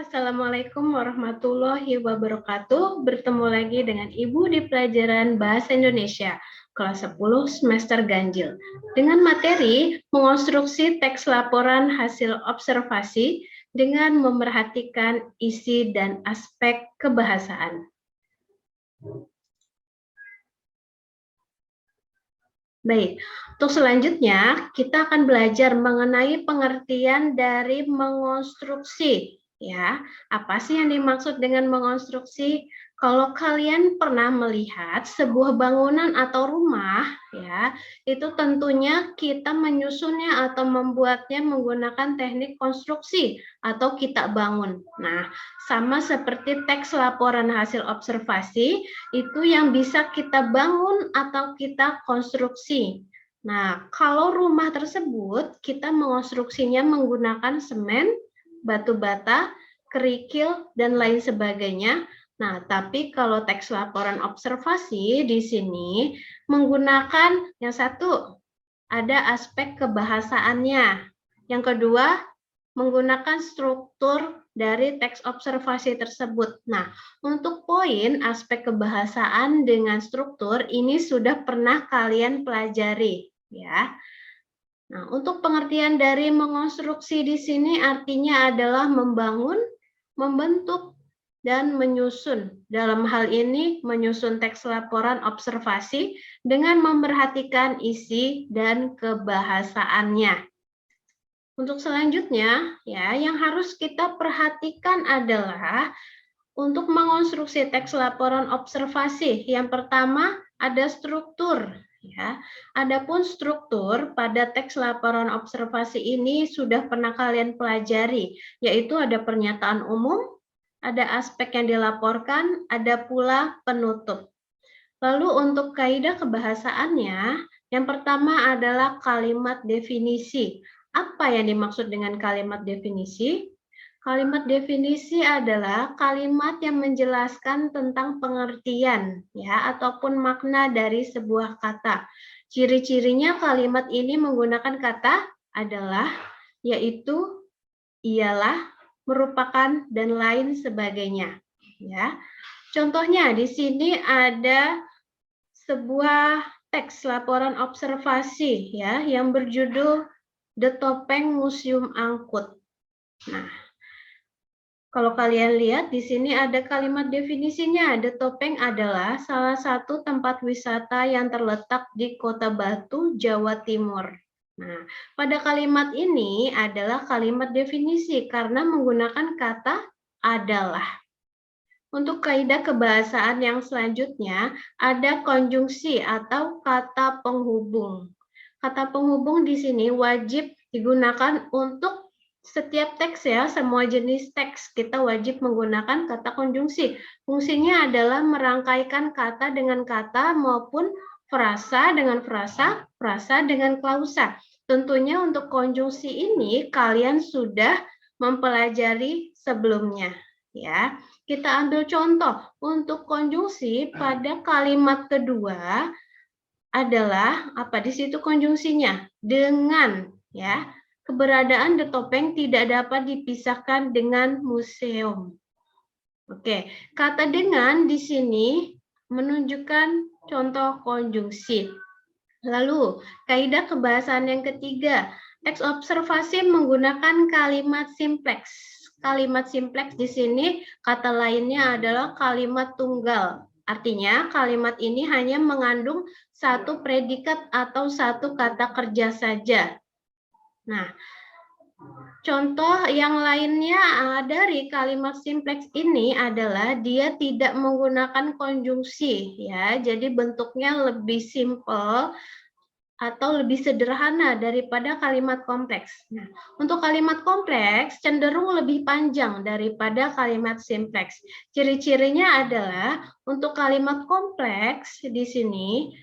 Assalamualaikum warahmatullahi wabarakatuh. Bertemu lagi dengan Ibu di pelajaran Bahasa Indonesia kelas 10 semester ganjil dengan materi mengonstruksi teks laporan hasil observasi dengan memerhatikan isi dan aspek kebahasaan. Baik, untuk selanjutnya kita akan belajar mengenai pengertian dari mengonstruksi. Ya, apa sih yang dimaksud dengan mengonstruksi? Kalau kalian pernah melihat sebuah bangunan atau rumah, ya, itu tentunya kita menyusunnya atau membuatnya menggunakan teknik konstruksi atau kita bangun. Nah, sama seperti teks laporan hasil observasi, itu yang bisa kita bangun atau kita konstruksi. Nah, kalau rumah tersebut kita mengonstruksinya menggunakan semen, batu bata, kerikil, dan lain sebagainya. Nah, tapi kalau teks laporan observasi di sini menggunakan yang satu, ada aspek kebahasaannya. Yang kedua, menggunakan struktur dari teks observasi tersebut. Nah, untuk poin aspek kebahasaan dengan struktur ini sudah pernah kalian pelajari, ya. Nah, untuk pengertian dari mengonstruksi di sini artinya adalah membangun, membentuk, dan menyusun. Dalam hal ini, menyusun teks laporan observasi dengan memperhatikan isi dan kebahasaannya. Untuk selanjutnya, ya, yang harus kita perhatikan adalah untuk mengonstruksi teks laporan observasi. Yang pertama ada struktur, ya. Adapun struktur pada teks laporan observasi ini sudah pernah kalian pelajari, yaitu ada pernyataan umum, ada aspek yang dilaporkan, ada pula penutup. Lalu untuk kaidah kebahasaannya, yang pertama adalah kalimat definisi. Apa yang dimaksud dengan kalimat definisi? Kalimat definisi adalah kalimat yang menjelaskan tentang pengertian ya ataupun makna dari sebuah kata. Ciri-cirinya kalimat ini menggunakan kata adalah, yaitu, ialah, merupakan, dan lain sebagainya. Ya. Contohnya di sini ada sebuah teks laporan observasi ya yang berjudul The Topeng Museum Angkut. Nah, kalau kalian lihat di sini ada kalimat definisinya. The Topeng adalah salah satu tempat wisata yang terletak di Kota Batu, Jawa Timur. Nah, pada kalimat ini adalah kalimat definisi karena menggunakan kata adalah. Untuk kaidah kebahasaan yang selanjutnya, ada konjungsi atau kata penghubung. Kata penghubung di sini wajib digunakan untuk setiap teks ya, semua jenis teks kita wajib menggunakan kata konjungsi. Fungsinya adalah merangkaikan kata dengan kata maupun frasa dengan frasa, frasa dengan klausa. Tentunya untuk konjungsi ini kalian sudah mempelajari sebelumnya ya. Kita ambil contoh untuk konjungsi pada kalimat kedua adalah apa di situ konjungsinya? Dengan ya. Keberadaan The Topeng tidak dapat dipisahkan dengan museum. Oke, kata dengan di sini menunjukkan contoh konjungsi. Lalu, kaidah kebahasaan yang ketiga, teks observasi menggunakan kalimat simpleks. Kalimat simpleks di sini kata lainnya adalah kalimat tunggal. Artinya kalimat ini hanya mengandung satu predikat atau satu kata kerja saja. Nah, contoh yang lainnya dari kalimat simpleks ini adalah dia tidak menggunakan konjungsi ya. Jadi bentuknya lebih simpel atau lebih sederhana daripada kalimat kompleks. Nah, untuk kalimat kompleks cenderung lebih panjang daripada kalimat simpleks. Ciri-cirinya adalah untuk kalimat kompleks di sini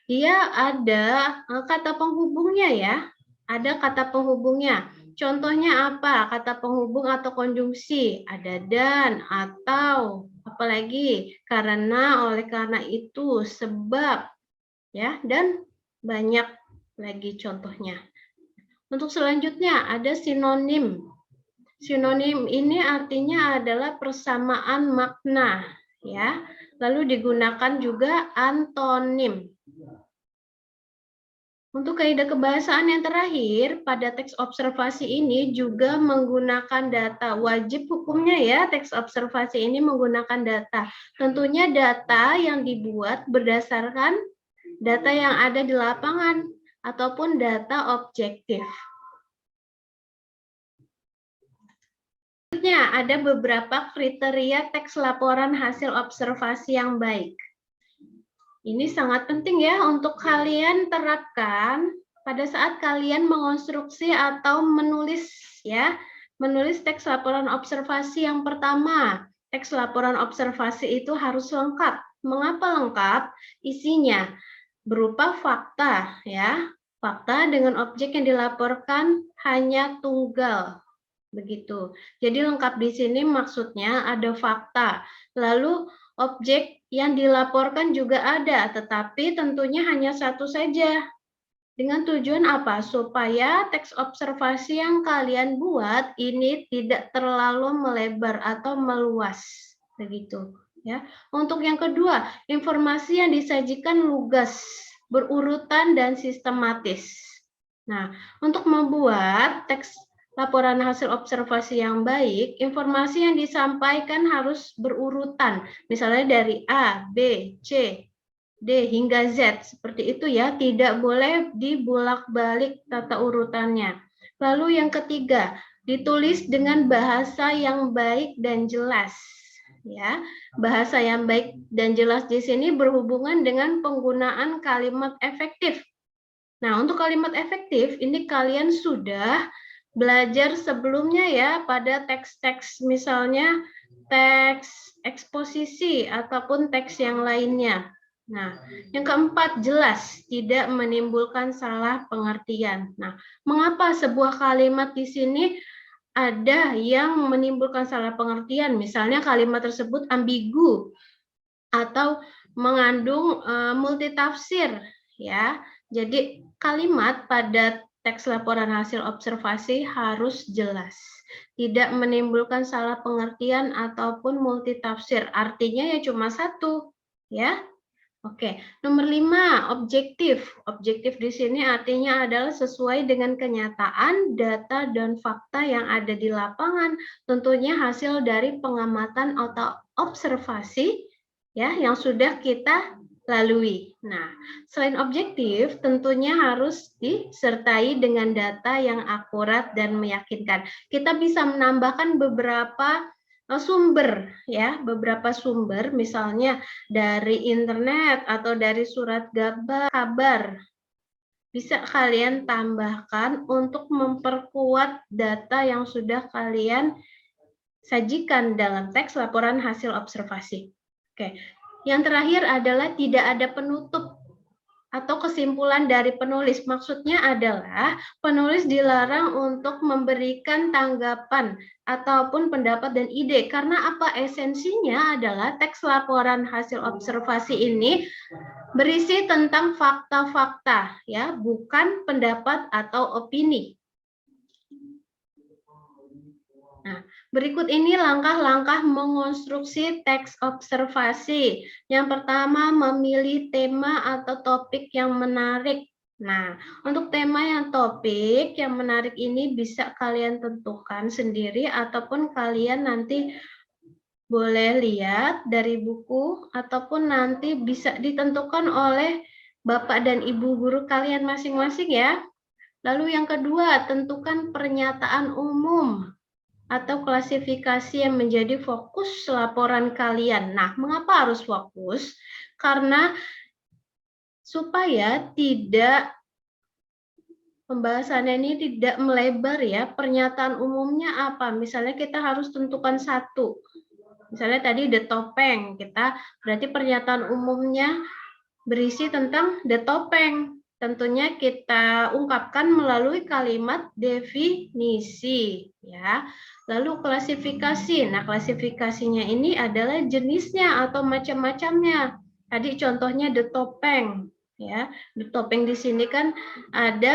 dia ada kata penghubungnya ya. Ada kata penghubungnya. Contohnya apa? Kata penghubung atau konjungsi. Ada dan, atau, apalagi, karena, oleh karena itu, sebab, ya, dan banyak lagi contohnya. Untuk selanjutnya ada sinonim. Sinonim ini artinya adalah persamaan makna, ya. Lalu digunakan juga antonim. Untuk kaidah kebahasaan yang terakhir, pada teks observasi ini juga menggunakan data. Wajib hukumnya ya, teks observasi ini menggunakan data. Tentunya data yang dibuat berdasarkan data yang ada di lapangan ataupun data objektif. Selanjutnya, ada beberapa kriteria teks laporan hasil observasi yang baik. Ini sangat penting ya untuk kalian terapkan pada saat kalian mengonstruksi atau menulis ya, menulis teks laporan observasi yang pertama. Teks laporan observasi itu harus lengkap. Mengapa lengkap? Isinya berupa fakta ya. Fakta dengan objek yang dilaporkan hanya tunggal. Begitu. Jadi lengkap di sini maksudnya ada fakta. Lalu objek yang dilaporkan juga ada, tetapi tentunya hanya satu saja. Dengan tujuan apa? Supaya teks observasi yang kalian buat ini tidak terlalu melebar atau meluas. Begitu. Ya. Untuk yang kedua, informasi yang disajikan lugas, berurutan dan sistematis. Nah, untuk membuat teks laporan hasil observasi yang baik, informasi yang disampaikan harus berurutan. Misalnya dari A, B, C, D hingga Z. Seperti itu ya, tidak boleh dibolak-balik tata urutannya. Lalu yang ketiga, ditulis dengan bahasa yang baik dan jelas. Ya, bahasa yang baik dan jelas di sini berhubungan dengan penggunaan kalimat efektif. Nah, untuk kalimat efektif ini kalian sudah belajar sebelumnya ya pada teks-teks misalnya teks eksposisi ataupun teks yang lainnya. Nah, yang keempat jelas, tidak menimbulkan salah pengertian. Nah, mengapa sebuah kalimat di sini ada yang menimbulkan salah pengertian? Misalnya kalimat tersebut ambigu atau mengandung multitafsir ya. Jadi kalimat pada teks laporan hasil observasi harus jelas, tidak menimbulkan salah pengertian ataupun multitafsir. Artinya ya cuma satu, ya. Oke, nomor 5, objektif. Objektif di sini artinya adalah sesuai dengan kenyataan, data, dan fakta yang ada di lapangan. Tentunya hasil dari pengamatan atau observasi ya yang sudah kita lalui. Nah, selain objektif, tentunya harus disertai dengan data yang akurat dan meyakinkan. Kita bisa menambahkan beberapa sumber ya, beberapa sumber misalnya dari internet atau dari surat kabar. Bisa kalian tambahkan untuk memperkuat data yang sudah kalian sajikan dalam teks laporan hasil observasi. Oke. Yang terakhir adalah tidak ada penutup atau kesimpulan dari penulis. Maksudnya adalah penulis dilarang untuk memberikan tanggapan ataupun pendapat dan ide. Karena apa? Esensinya adalah teks laporan hasil observasi ini berisi tentang fakta-fakta, ya, bukan pendapat atau opini. Nah, berikut ini langkah-langkah mengonstruksi teks observasi. Yang pertama, memilih tema atau topik yang menarik. Nah, untuk tema yang topik yang menarik ini bisa kalian tentukan sendiri ataupun kalian nanti boleh lihat dari buku ataupun nanti bisa ditentukan oleh Bapak dan Ibu guru kalian masing-masing ya. Lalu yang kedua, tentukan pernyataan umum atau klasifikasi yang menjadi fokus laporan kalian. Nah, mengapa harus fokus? Karena supaya tidak pembahasannya ini tidak melebar ya. Pernyataan umumnya apa? Misalnya kita harus tentukan satu. Misalnya tadi the topeng, kita berarti pernyataan umumnya berisi tentang the topeng. Tentunya kita ungkapkan melalui kalimat definisi ya. Lalu klasifikasi. Nah, klasifikasinya ini adalah jenisnya atau macam-macamnya. Tadi contohnya the topeng. Ya, topeng di sini kan ada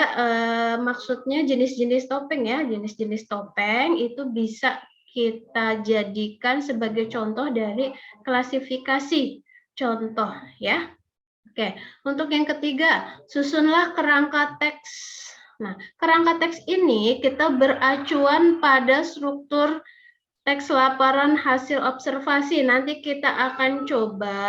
maksudnya jenis-jenis topeng ya, jenis-jenis topeng itu bisa kita jadikan sebagai contoh dari klasifikasi contoh ya. Oke, untuk yang ketiga, susunlah kerangka teks. Nah, kerangka teks ini kita beracuan pada struktur teks laporan hasil observasi. Nanti kita akan coba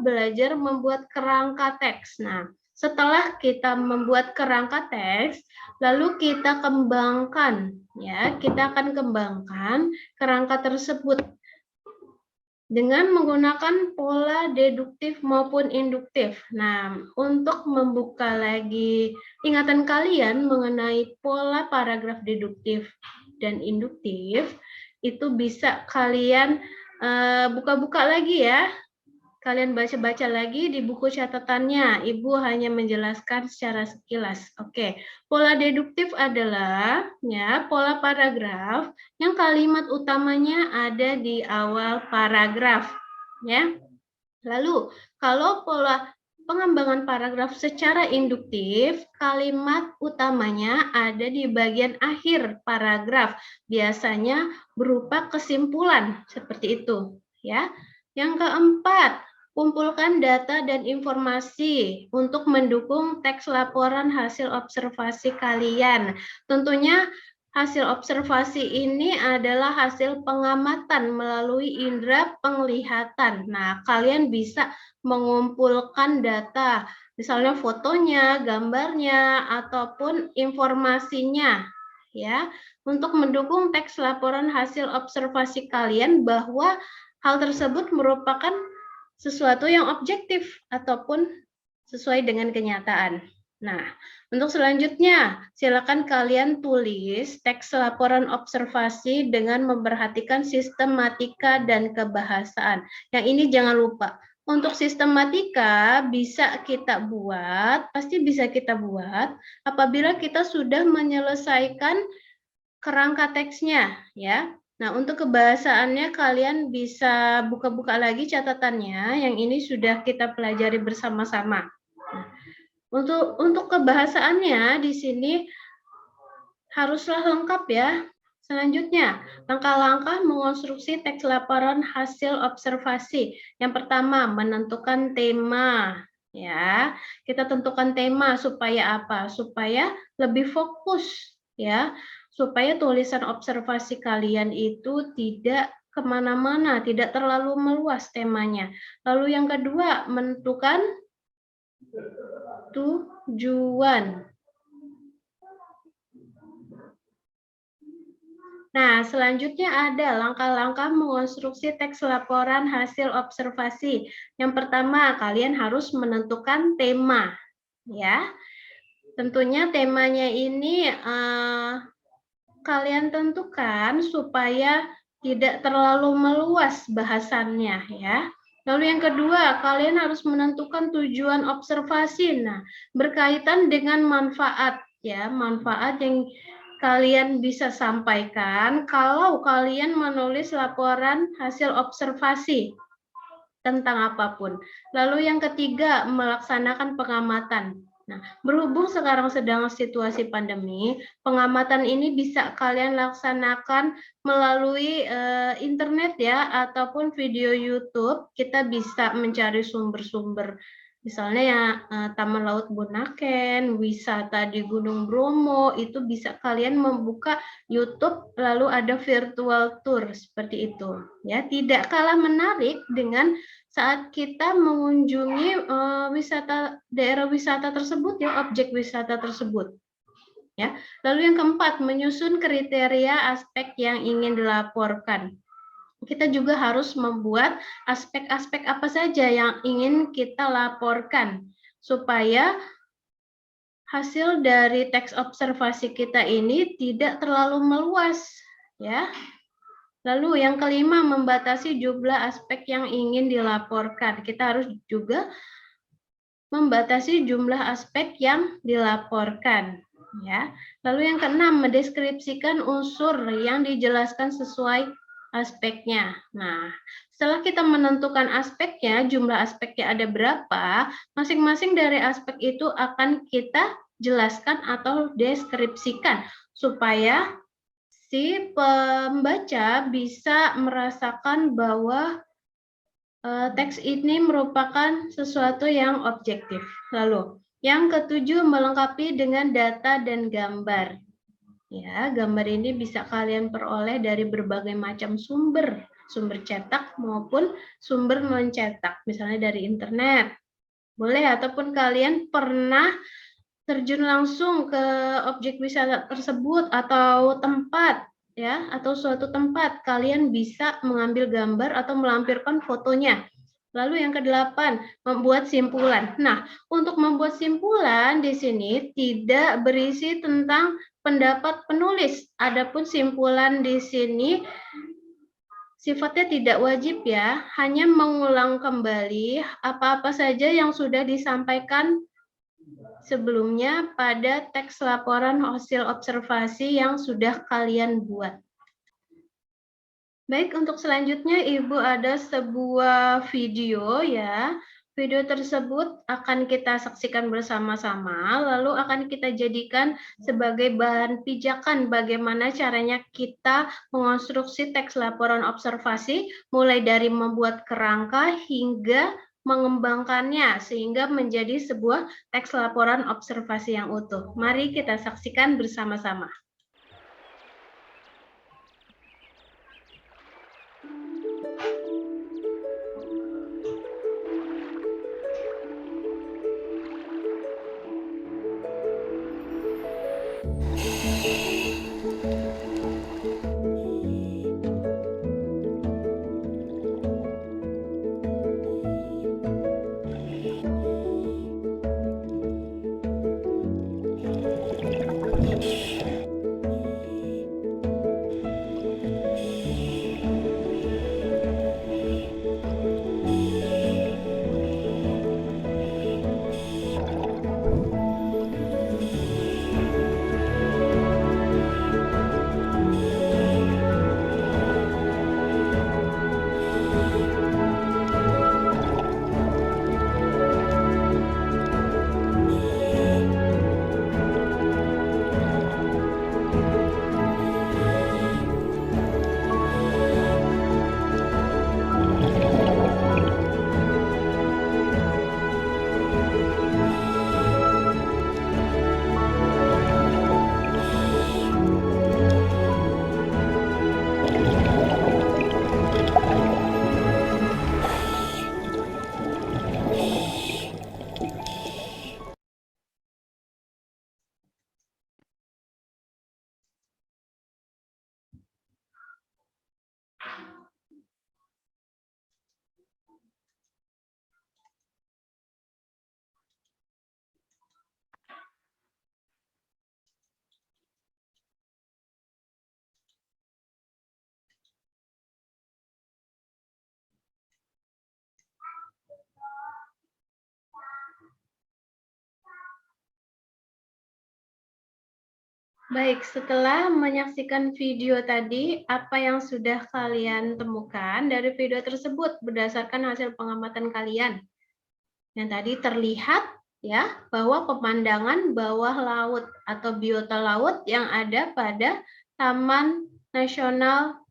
belajar membuat kerangka teks. Nah, setelah kita membuat kerangka teks, lalu kita kembangkan ya, kita akan kembangkan kerangka tersebut dengan menggunakan pola deduktif maupun induktif. Nah, untuk membuka lagi ingatan kalian mengenai pola paragraf deduktif dan induktif, itu bisa kalian buka-buka lagi ya. Kalian baca-baca lagi di buku catatannya. Ibu hanya menjelaskan secara sekilas. Oke, pola deduktif adalah ya pola paragraf yang kalimat utamanya ada di awal paragraf. Ya. Lalu, kalau pola pengembangan paragraf secara induktif, kalimat utamanya ada di bagian akhir paragraf, biasanya berupa kesimpulan seperti itu, ya. Yang keempat, kumpulkan data dan informasi untuk mendukung teks laporan hasil observasi kalian. Tentunya hasil observasi ini adalah hasil pengamatan melalui indera penglihatan. Nah, kalian bisa mengumpulkan data, misalnya fotonya, gambarnya, ataupun informasinya, ya, untuk mendukung teks laporan hasil observasi kalian bahwa hal tersebut merupakan sesuatu yang objektif ataupun sesuai dengan kenyataan. Nah, untuk selanjutnya, silakan kalian tulis teks laporan observasi dengan memperhatikan sistematika dan kebahasaan. Yang ini jangan lupa. Untuk sistematika bisa kita buat, pasti bisa kita buat apabila kita sudah menyelesaikan kerangka teksnya, ya. Nah, untuk kebahasaannya kalian bisa buka-buka lagi catatannya, yang ini sudah kita pelajari bersama-sama. Nah, untuk kebahasaannya di sini haruslah lengkap ya. Selanjutnya, langkah-langkah mengonstruksi teks laporan hasil observasi. Yang pertama, menentukan tema. Ya, kita tentukan tema supaya apa? Supaya lebih fokus ya, supaya tulisan observasi kalian itu tidak kemana-mana, tidak terlalu meluas temanya. Lalu yang kedua, menentukan tujuan. Nah, selanjutnya ada langkah-langkah mengonstruksi teks laporan hasil observasi. Yang pertama, kalian harus menentukan tema. Ya, tentunya temanya ini kalian tentukan supaya tidak terlalu meluas bahasannya ya. Lalu yang kedua, kalian harus menentukan tujuan observasi. Nah, berkaitan dengan manfaat ya, manfaat yang kalian bisa sampaikan kalau kalian menulis laporan hasil observasi tentang apapun. Lalu yang ketiga, melaksanakan pengamatan. Nah, berhubung sekarang sedang situasi pandemi, pengamatan ini bisa kalian laksanakan melalui internet ya, ataupun video YouTube. Kita bisa mencari sumber-sumber, misalnya ya Taman Laut Bunaken, wisata di Gunung Bromo, itu bisa kalian membuka YouTube, lalu ada virtual tour seperti itu. Ya, tidak kalah menarik dengan saat kita mengunjungi daerah wisata tersebut ya, objek wisata tersebut. Ya. Lalu yang keempat, menyusun kriteria aspek yang ingin dilaporkan. Kita juga harus membuat aspek-aspek apa saja yang ingin kita laporkan supaya hasil dari teks observasi kita ini tidak terlalu meluas ya. Lalu yang kelima, membatasi jumlah aspek yang ingin dilaporkan. Kita harus juga membatasi jumlah aspek yang dilaporkan. Ya. Lalu yang keenam, mendeskripsikan unsur yang dijelaskan sesuai aspeknya. Nah, setelah kita menentukan aspeknya, jumlah aspeknya ada berapa, masing-masing dari aspek itu akan kita jelaskan atau deskripsikan supaya si pembaca bisa merasakan bahwa teks ini merupakan sesuatu yang objektif. Lalu, yang ketujuh, melengkapi dengan data dan gambar. Ya, gambar ini bisa kalian peroleh dari berbagai macam sumber, sumber cetak maupun sumber mencetak, misalnya dari internet. Boleh, ataupun kalian pernah terjun langsung ke objek wisata tersebut atau tempat, ya, atau suatu tempat, kalian bisa mengambil gambar atau melampirkan fotonya. Lalu yang kedelapan, membuat simpulan. Nah, untuk membuat simpulan di sini tidak berisi tentang pendapat penulis. Adapun simpulan di sini sifatnya tidak wajib ya, hanya mengulang kembali apa-apa saja yang sudah disampaikan sebelumnya pada teks laporan hasil observasi yang sudah kalian buat. Baik, untuk selanjutnya Ibu ada sebuah video ya. Video tersebut akan kita saksikan bersama-sama, lalu akan kita jadikan sebagai bahan pijakan bagaimana caranya kita mengonstruksi teks laporan observasi, mulai dari membuat kerangka hingga mengembangkannya sehingga menjadi sebuah teks laporan observasi yang utuh. Mari kita saksikan bersama-sama. Baik, setelah menyaksikan video tadi, apa yang sudah kalian temukan dari video tersebut berdasarkan hasil pengamatan kalian? Yang tadi terlihat ya bahwa pemandangan bawah laut atau biota laut yang ada pada Taman Nasional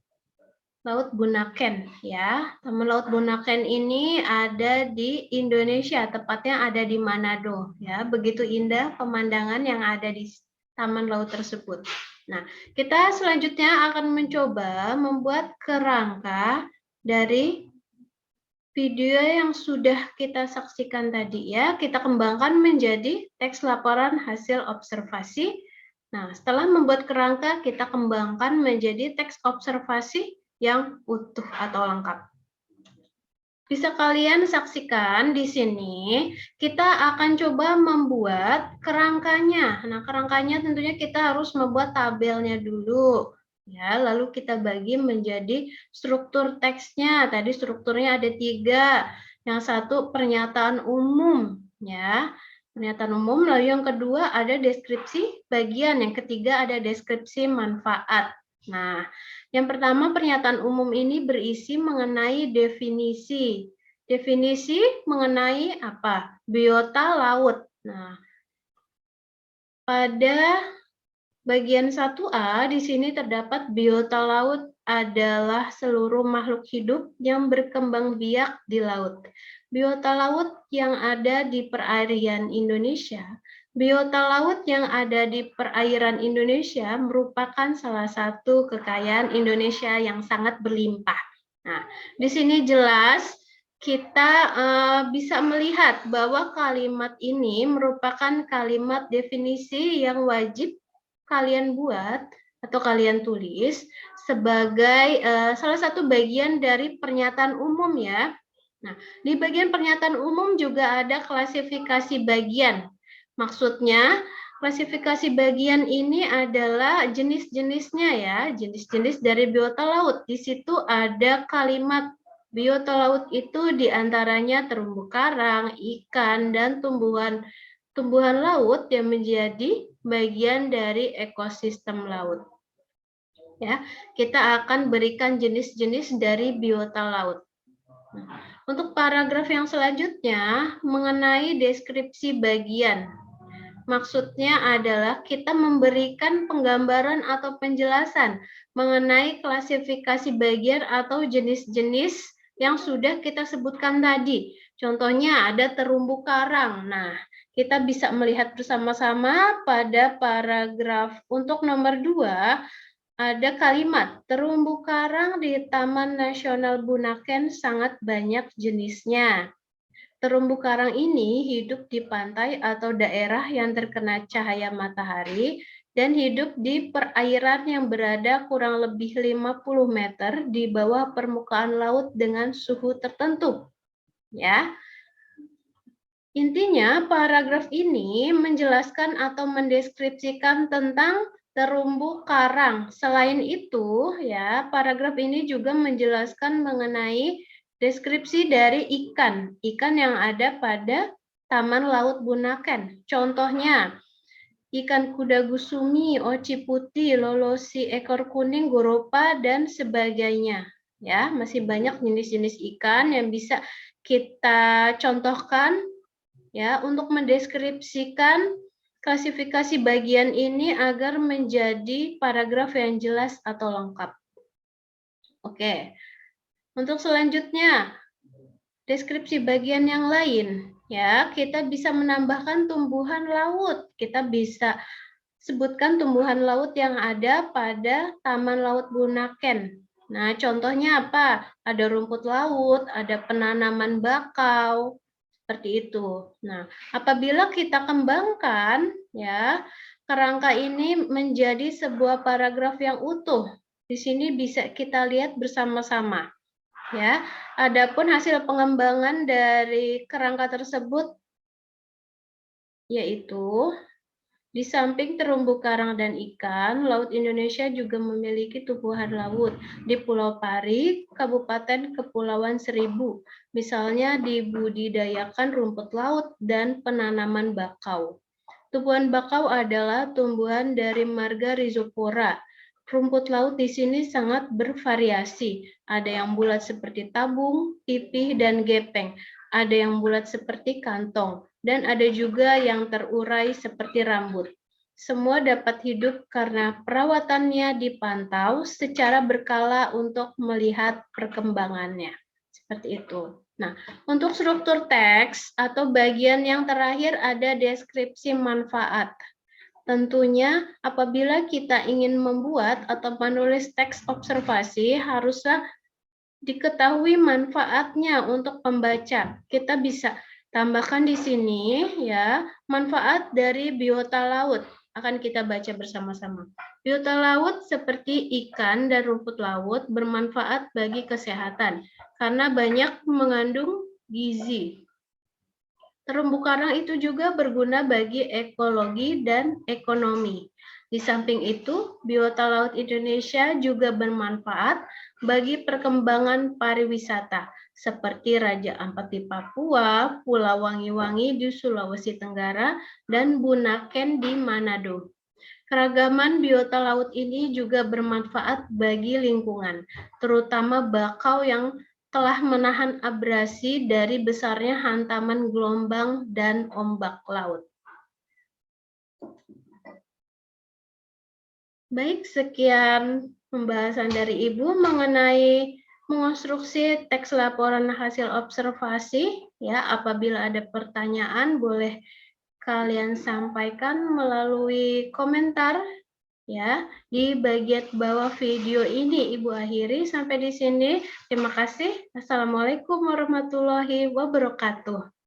Laut Bunaken ya. Taman Laut Bunaken ini ada di Indonesia, tepatnya ada di Manado ya. Begitu indah pemandangan yang ada di taman laut tersebut. Nah, kita selanjutnya akan mencoba membuat kerangka dari video yang sudah kita saksikan tadi ya. Kita kembangkan menjadi teks laporan hasil observasi. Nah, setelah membuat kerangka, kita kembangkan menjadi teks observasi yang utuh atau lengkap. Bisa kalian saksikan di sini, kita akan coba membuat kerangkanya. Nah, kerangkanya tentunya kita harus membuat tabelnya dulu. Ya, lalu kita bagi menjadi struktur teksnya. Tadi strukturnya ada 3. Yang satu pernyataan umum, ya. Pernyataan umum, lalu yang kedua ada deskripsi bagian, yang ketiga ada deskripsi manfaat. Nah, yang pertama pernyataan umum ini berisi mengenai definisi. Definisi mengenai apa? Biota laut. Nah, pada bagian 1A di sini terdapat biota laut adalah seluruh makhluk hidup yang berkembang biak di laut. Biota laut yang ada di perairan Indonesia. Biota laut yang ada di perairan Indonesia merupakan salah satu kekayaan Indonesia yang sangat berlimpah. Nah, di sini jelas kita bisa melihat bahwa kalimat ini merupakan kalimat definisi yang wajib kalian buat atau kalian tulis sebagai salah satu bagian dari pernyataan umum ya. Nah, di bagian pernyataan umum juga ada klasifikasi bagian. Maksudnya, klasifikasi bagian ini adalah jenis-jenisnya ya, jenis-jenis dari biota laut. Di situ ada kalimat biota laut itu diantaranya terumbu karang, ikan, dan tumbuhan laut yang menjadi bagian dari ekosistem laut. Ya, kita akan berikan jenis-jenis dari biota laut. Untuk paragraf yang selanjutnya mengenai deskripsi bagian. Maksudnya adalah kita memberikan penggambaran atau penjelasan mengenai klasifikasi bagian atau jenis-jenis yang sudah kita sebutkan tadi. Contohnya ada terumbu karang. Nah, kita bisa melihat bersama-sama pada paragraf untuk nomor 2, ada kalimat terumbu karang di Taman Nasional Bunaken sangat banyak jenisnya. Terumbu karang ini hidup di pantai atau daerah yang terkena cahaya matahari dan hidup di perairan yang berada kurang lebih 50 meter di bawah permukaan laut dengan suhu tertentu. Ya. Intinya, paragraf ini menjelaskan atau mendeskripsikan tentang terumbu karang. Selain itu, ya, paragraf ini juga menjelaskan mengenai deskripsi dari ikan yang ada pada Taman Laut Bunaken. Contohnya, ikan kuda gusumi, oci putih, lolosi ekor kuning, goropa, dan sebagainya. Ya, masih banyak jenis-jenis ikan yang bisa kita contohkan ya untuk mendeskripsikan klasifikasi bagian ini agar menjadi paragraf yang jelas atau lengkap. Oke. Untuk selanjutnya, deskripsi bagian yang lain ya, kita bisa menambahkan tumbuhan laut. Kita bisa sebutkan tumbuhan laut yang ada pada Taman Laut Bunaken. Nah, contohnya apa? Ada rumput laut, ada penanaman bakau, seperti itu. Nah, apabila kita kembangkan ya, kerangka ini menjadi sebuah paragraf yang utuh. Di sini bisa kita lihat bersama-sama. Ya, adapun hasil pengembangan dari kerangka tersebut yaitu di samping terumbu karang dan ikan, Laut Indonesia juga memiliki tumbuhan laut di Pulau Pari, Kabupaten Kepulauan Seribu. Misalnya dibudidayakan rumput laut dan penanaman bakau. Tumbuhan bakau adalah tumbuhan dari marga Rhizopora. Rumput laut di sini sangat bervariasi. Ada yang bulat seperti tabung, pipih, dan gepeng. Ada yang bulat seperti kantong, dan ada juga yang terurai seperti rambut. Semua dapat hidup karena perawatannya dipantau secara berkala untuk melihat perkembangannya. Seperti itu. Nah, untuk struktur teks atau bagian yang terakhir ada deskripsi manfaat. Tentunya apabila kita ingin membuat atau menulis teks observasi, haruslah diketahui manfaatnya untuk pembaca. Kita bisa tambahkan di sini ya, manfaat dari biota laut akan kita baca bersama-sama. Biota laut seperti ikan dan rumput laut bermanfaat bagi kesehatan karena banyak mengandung gizi. Terumbu karang itu juga berguna bagi ekologi dan ekonomi. Di samping itu, biota laut Indonesia juga bermanfaat bagi perkembangan pariwisata, seperti Raja Ampat di Papua, Pulau Wangi-Wangi di Sulawesi Tenggara, dan Bunaken di Manado. Keragaman biota laut ini juga bermanfaat bagi lingkungan, terutama bakau yang telah menahan abrasi dari besarnya hantaman gelombang dan ombak laut. Baik, sekian pembahasan dari Ibu mengenai mengonstruksi teks laporan hasil observasi. Ya, apabila ada pertanyaan boleh kalian sampaikan melalui komentar ya di bagian bawah video ini. Ibu akhiri sampai di sini. Terima kasih. Assalamualaikum warahmatullahi wabarakatuh.